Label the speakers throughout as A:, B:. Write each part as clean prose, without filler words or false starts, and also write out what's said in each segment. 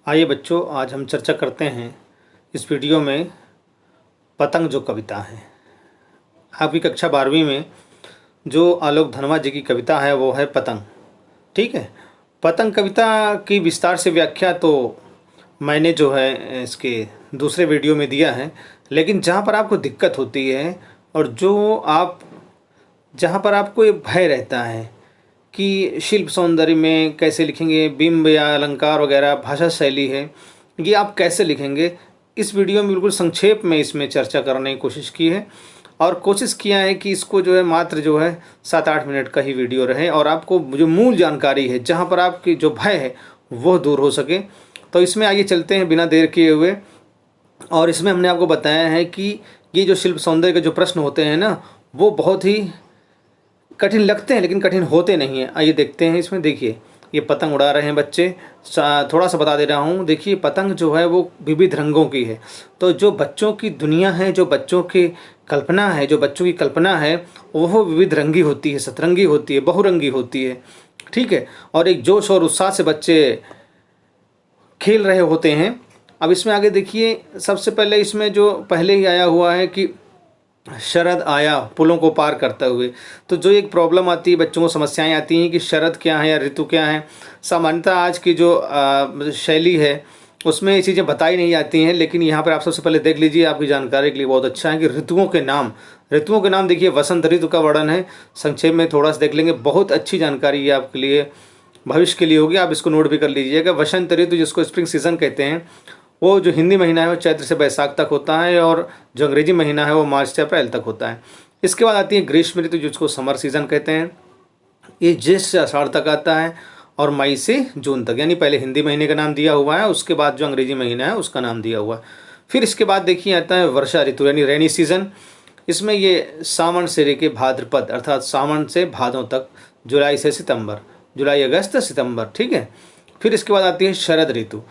A: आइए बच्चों, आज हम चर्चा करते हैं इस वीडियो में पतंग जो कविता है। आपकी कक्षा 12वीं में जो आलोक धनवा जी की कविता है वो है पतंग। ठीक है, पतंग कविता की विस्तार से व्याख्या तो मैंने जो है इसके दूसरे वीडियो में दिया है, लेकिन जहाँ पर आपको दिक्कत होती है और जहाँ पर आपको ये भय रहता है कि शिल्प सौंदर्य में कैसे लिखेंगे, बिंब या अलंकार वगैरह भाषा शैली है, ये आप कैसे लिखेंगे, इस वीडियो में बिल्कुल संक्षेप में इसमें चर्चा करने की कोशिश की है। और कोशिश किया है कि इसको जो है मात्र जो है 7-8 मिनट का ही वीडियो रहे और आपको जो मूल जानकारी है, जहाँ पर आपकी जो भय है वो दूर हो सके। तो इसमें आइए चलते हैं बिना देर किए हुए। और इसमें हमने आपको बताया है कि ये जो शिल्प सौंदर्य के जो प्रश्न होते हैं ना, वो बहुत ही कठिन लगते हैं लेकिन कठिन होते नहीं हैं। आइए देखते हैं। इसमें देखिए, ये पतंग उड़ा रहे हैं बच्चे। थोड़ा सा बता दे रहा हूँ। देखिए, पतंग जो है वो विविध रंगों की है। तो जो बच्चों की दुनिया है, जो बच्चों की कल्पना है, वो विविध रंगी होती है, सतरंगी होती है, बहुरंगी होती है। ठीक है, और एक जोश और उत्साह से बच्चे खेल रहे होते हैं। अब इसमें आगे देखिए, सबसे पहले इसमें जो पहले ही आया हुआ है कि शरद आया पुलों को पार करते हुए। तो जो एक प्रॉब्लम आती है, बच्चों को समस्याएं आती हैं कि शरद क्या है या ऋतु क्या है। सामान्यतः आज की जो शैली है उसमें ये चीज़ें बताई नहीं जाती हैं, लेकिन यहाँ पर आप सबसे पहले देख लीजिए, आपकी जानकारी के लिए बहुत अच्छा है कि ऋतुओं के नाम देखिए, वसंत ऋतु का वर्णन है। संक्षेप में थोड़ा सा देख लेंगे, बहुत अच्छी जानकारी ये आपके लिए भविष्य के लिए होगी। आप इसको नोट भी कर लीजिएगा। वसंत ऋतु, जिसको स्प्रिंग सीजन कहते हैं, वो जो हिंदी महीना है वो चैत्र से बैसाख तक होता है, और जो अंग्रेजी महीना है वो मार्च से अप्रैल तक होता है। इसके बाद आती है ग्रीष्म ऋतु, जिसको समर सीजन कहते हैं। ये ज्येष्ठ से आषाढ़ तक आता है और मई से जून तक, यानी पहले हिंदी महीने का नाम दिया हुआ है, उसके बाद जो अंग्रेजी महीना है उसका नाम दिया हुआ है। फिर इसके बाद देखिए आता है वर्षा ऋतु, यानी रेनी सीजन। इसमें ये सावन से लेके भाद्रपद, अर्थात सावन से भादों तक, जुलाई अगस्त सितंबर। ठीक है, फिर इसके बाद आती है शरद ऋतु।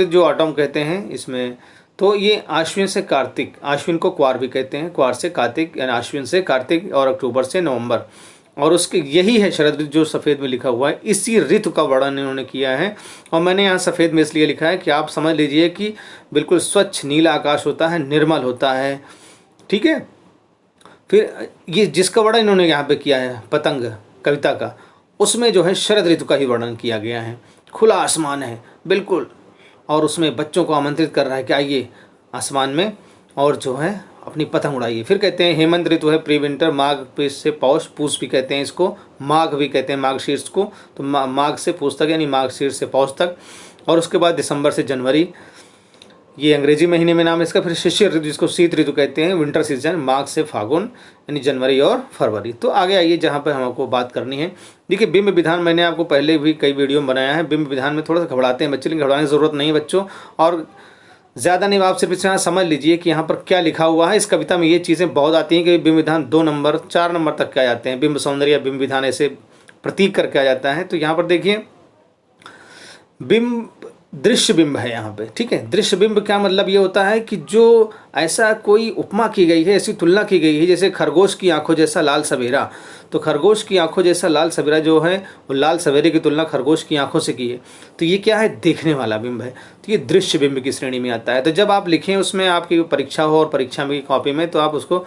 A: जो ऑटम कहते हैं इसमें। तो ये आश्विन से कार्तिक, आश्विन को क्वार भी कहते हैं, क्वार से कार्तिक, यानी आश्विन से कार्तिक, और अक्टूबर से नवंबर। और उसके यही है शरद ऋतु जो सफ़ेद में लिखा हुआ है। इसी ऋतु का वर्णन इन्होंने किया है, और मैंने यहाँ सफ़ेद में इसलिए लिखा है कि आप समझ लीजिए कि बिल्कुल स्वच्छ नीला आकाश होता है, निर्मल होता है। ठीक है, फिर ये जिसका वर्णन इन्होंने यहाँ पे किया है पतंग कविता का, उसमें जो है शरद ऋतु का ही वर्णन किया गया है। खुला आसमान है बिल्कुल, और उसमें बच्चों को आमंत्रित कर रहा है कि आइए आसमान में और जो है अपनी पतंग उड़ाइए। फिर कहते हैं हेमंत ऋतु है, प्री विंटर, माघ से पौष, पूष भी कहते हैं इसको, माघ भी कहते हैं माघ शीर्ष को। तो माघ से पूष तक, यानी माघ शीर्ष से पौष तक। और उसके बाद दिसंबर से जनवरी, ये अंग्रेजी महीने में नाम है इसका। फिर शिशिर ऋतु, जिसको शीत ऋतु कहते हैं, विंटर सीजन, माघ से फागुन, यानी जनवरी और फरवरी। तो आगे आइए जहाँ पर हमको बात करनी है। देखिए, बिंब विधान मैंने आपको पहले भी कई वीडियो में बनाया है। बिंब विधान में थोड़ा सा घबराते हैं बच्चे, लेकिन घबराने की ज़रूरत नहीं है बच्चों। और ज़्यादा नहीं, आप सिर्फ इतना समझ लीजिए कि यहाँ पर क्या लिखा हुआ है। इस कविता में ये चीज़ें बहुत आती हैं कि बिंब विधान 2 नंबर 4 नंबर तक के आ जाते हैं। बिंब सौंदर्य या बिंब विधान ऐसे प्रतीक करके आ जाता है। तो यहाँ पर देखिए, बिंब दृश्य बिंब है यहाँ पे। ठीक है, दृश्य बिंब क्या मतलब ये होता है कि जो ऐसा कोई उपमा की गई है, ऐसी तुलना की गई है, जैसे खरगोश की आंखों जैसा लाल सवेरा। तो खरगोश की आंखों जैसा लाल सवेरा जो है, वो लाल सवेरे की तुलना खरगोश की आंखों से की है। तो ये क्या है, देखने वाला बिंब है। तो ये दृश्य बिंब की श्रेणी में आता है। तो जब आप लिखें, उसमें आपकी परीक्षा हो और परीक्षा में कॉपी में, तो आप उसको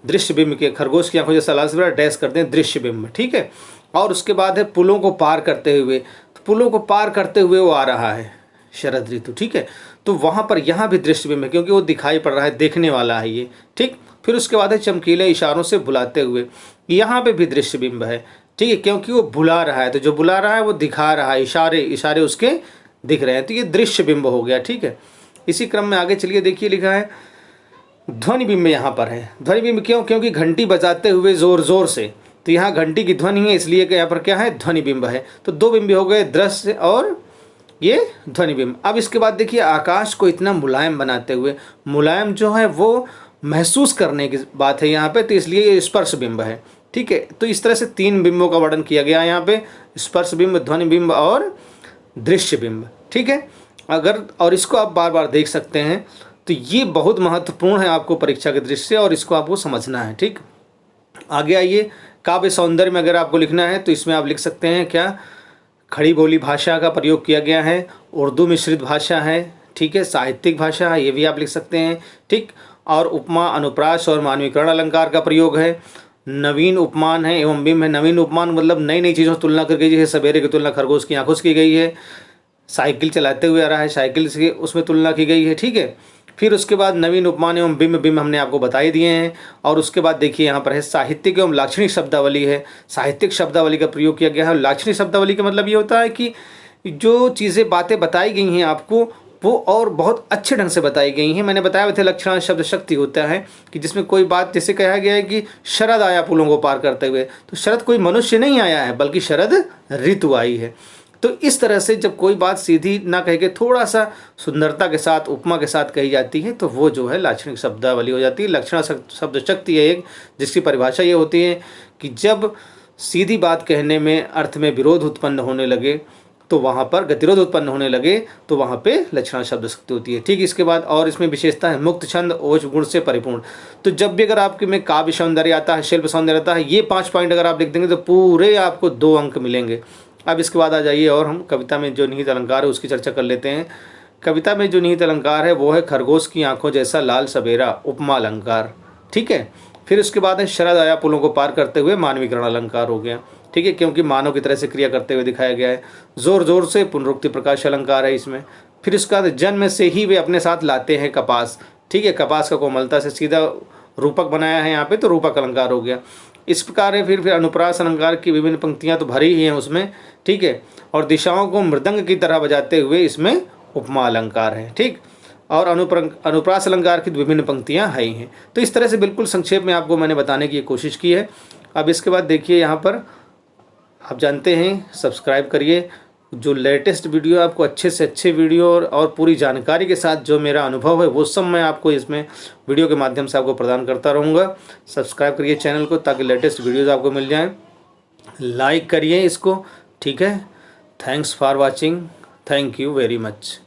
A: दृश्य बिंब के, खरगोश की आंखों जैसा लाल सवेरा डैश करते हैं, दृश्य बिंब। ठीक है, और उसके बाद है पुलों को पार करते हुए। तो पुलों को पार करते हुए वो आ रहा है शरद ऋतु। ठीक है, तो वहाँ पर यहाँ भी दृश्य बिंब है, क्योंकि वो दिखाई पड़ रहा है, देखने वाला है ये। ठीक, फिर उसके बाद है चमकीले इशारों से बुलाते हुए। यहाँ पे भी दृश्य बिंब है। ठीक है, क्योंकि वो बुला रहा है, तो जो बुला रहा है वो दिखा रहा है, इशारे उसके दिख रहे हैं। तो ये दृश्य बिंब हो गया। ठीक है, इसी क्रम में आगे चलिए। देखिए, लिखा है ध्वनि बिंब यहाँ पर है। ध्वनि बिंब क्यों, क्योंकि घंटी बजाते हुए जोर जोर से, तो यहाँ घंटी की ध्वनि है, इसलिए कि यहाँ पर क्या है, ध्वनि बिंब है। तो 2 बिंब हो गए, दृश्य और ये ध्वनि बिंब। अब इसके बाद देखिए, आकाश को इतना मुलायम बनाते हुए, मुलायम जो है वो महसूस करने की बात है यहाँ पे, तो इसलिए ये स्पर्श बिंब है। ठीक है, तो इस तरह से 3 बिंबों का वर्णन किया गया है यहाँ पे, स्पर्श बिंब, ध्वनि बिंब और दृश्य बिंब। ठीक है, और इसको आप बार बार देख सकते हैं। तो ये बहुत महत्वपूर्ण है आपको परीक्षा के दृष्टि से, और इसको आपको समझना है। ठीक, आगे आइए। काव्य सौंदर्य में अगर आपको लिखना है तो इसमें आप लिख सकते हैं क्या, खड़ी बोली भाषा का प्रयोग किया गया है, उर्दू मिश्रित भाषा है, ठीक है, साहित्यिक भाषा है, ये भी आप लिख सकते हैं, ठीक। और उपमा, अनुप्रास और मानवीकरण अलंकार का प्रयोग है। नवीन उपमान है एवं बिंब है। नवीन उपमान मतलब नई नई चीज़ों से तुलना करके, जैसे सवेरे की तुलना खरगोश की आंखों से की गई है, साइकिल चलाते हुए आ रहा है, साइकिल से उसमें तुलना की गई है, ठीक है। फिर उसके बाद नवीन उपमान एवं बिंब, बिंब हमने आपको बता ही दिए हैं। और उसके बाद देखिए यहाँ पर है साहित्यिक एवं लाक्षणिक शब्दावली है। साहित्यिक शब्दावली का प्रयोग किया गया है। लाक्षणिक शब्दावली का मतलब ये होता है कि जो चीज़ें बातें बताई गई हैं आपको वो और बहुत अच्छे ढंग से बताई गई हैं। मैंने बताया थे लक्षण शब्द शक्ति होता है कि जिसमें कोई बात, जैसे कहा गया है कि शरद आया पुलों को पार करते हुए, तो शरद कोई मनुष्य नहीं आया है बल्कि शरद ऋतु आई है। तो इस तरह से जब कोई बात सीधी ना कह के थोड़ा सा सुंदरता के साथ, उपमा के साथ कही जाती है, तो वो जो है लाक्षणिक शब्दावली हो जाती है। लक्षण शब्द शक्ति है एक, जिसकी परिभाषा ये होती है कि जब सीधी बात कहने में अर्थ में विरोध उत्पन्न होने लगे, तो वहाँ पर गतिरोध उत्पन्न होने लगे, तो वहाँ पे लक्षण शब्द शक्ति होती है, ठीक। इसके बाद और इसमें विशेषता है मुक्त छंद, ओज गुण से परिपूर्ण। तो जब भी अगर आपके में काव्य सौंदर्य आता है, शिल्प सौंदर्य आता है, ये 5 पॉइंट अगर आप लिख देंगे तो पूरे आपको 2 अंक मिलेंगे। अब इसके बाद आ जाइए और हम कविता में जो निहित अलंकार है उसकी चर्चा कर लेते हैं। कविता में जो निहित अलंकार है वो है खरगोश की आंखों जैसा लाल सवेरा, उपमा अलंकार, ठीक है। फिर उसके बाद है शरद आया पुलों को पार करते हुए, मानवीकरण अलंकार हो गया, ठीक है, क्योंकि मानव की तरह से क्रिया करते हुए दिखाया गया है। जोर जोर से पुनरुक्ति प्रकाश अलंकार है इसमें। फिर उसके बाद जन्म से ही वे अपने साथ लाते हैं कपास, ठीक है, कपास का कोमलता से सीधा रूपक बनाया है यहाँ पे, तो रूपक अलंकार हो गया। इस प्रकार है। फिर अनुप्रास अलंकार की विभिन्न पंक्तियाँ तो भरी ही हैं उसमें, ठीक है, और दिशाओं को मृदंग की तरह बजाते हुए इसमें उपमा अलंकार है, ठीक। और अनुप्रास अलंकार की विभिन्न पंक्तियाँ है ही हैं। तो इस तरह से बिल्कुल संक्षेप में आपको मैंने बताने की कोशिश की है। अब इसके बाद देखिए यहाँ पर आप जानते हैं, सब्सक्राइब करिए। जो लेटेस्ट वीडियो, आपको अच्छे से अच्छे वीडियो और पूरी जानकारी के साथ जो मेरा अनुभव है वो सब मैं आपको इसमें वीडियो के माध्यम से आपको प्रदान करता रहूँगा। सब्सक्राइब करिए चैनल को ताकि लेटेस्ट वीडियोज़ आपको मिल जाएँ। लाइक करिए इसको, ठीक है। Thanks for watching, thank you very much.